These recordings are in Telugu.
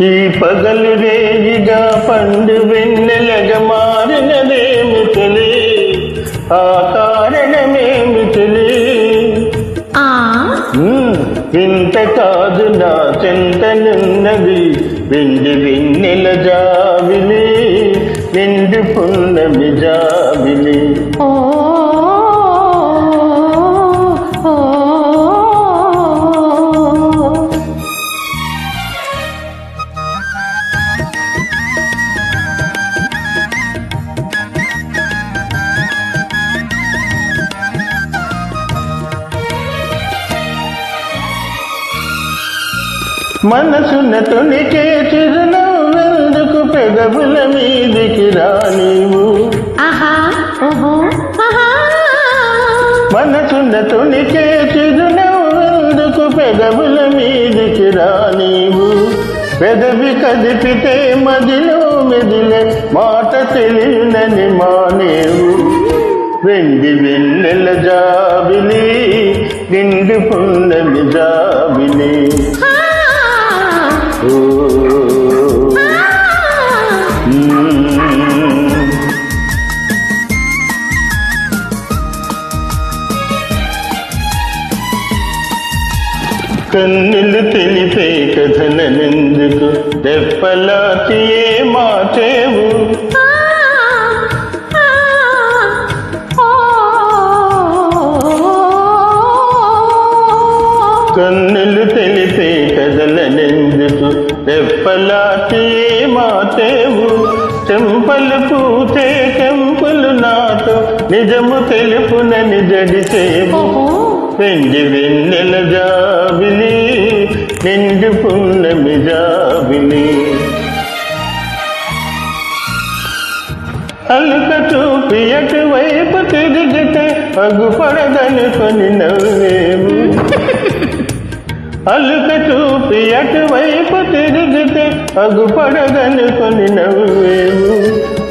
ఈ పగలు రేగిగా పండు వెన్నెలగా మారినదేమి తెలి, ఆ కారణమేమి తెలి. వింత కాదు నా చెంతనున్నది వెండి వెన్నెల జాబిలి, నిండు పున్నమి జాబిలి. మనసున తొలికే చిరునవ్వెందుకు పెదవుల మీదికి రా నీవు. మనసున తొలికే చిరునవ్వెందుకు పెదవుల మీదికి రా నీవు. పెదవి కదిపితే మదిలో మెదిలే మాట తెలియనని మానేవు. వెండి వెన్నెల జాబిలి, నిండు పున్నమి జాబిలి. కన్నులు తెలిపే కథలనెందుకు తెప్పలాచి ఏ మాచేవు. కన్నులు తెలిపే కథలనెందుకు తెప్పలాచి ఏ మాచేవు. చెంపలు పూతే చెంపులు నాతో నిజము తెలుపునని జడిచేవు. వెండి వెన్నెల జాబిలి, నిండు పున్నమి జాబిలి. అలుక చూపి అటువైపు తిరిగితే అగుపడదనుకొని నవ్వేము. అలుక చూపి అటువైపు తిరిగితే అగుపడదనుకొని నవ్వేము.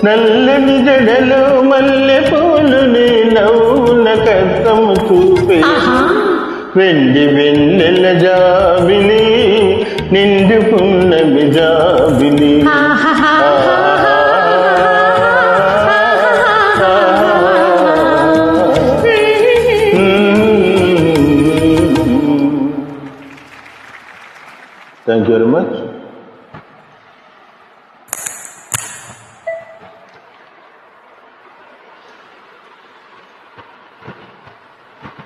నల్లని జడలో మల్లె పూలు నీ నవ్వున కష్టము చూపే. వెండి వెన్నెల జాబిలి, నిండు పున్నమి జాబిలి. Thank you very much.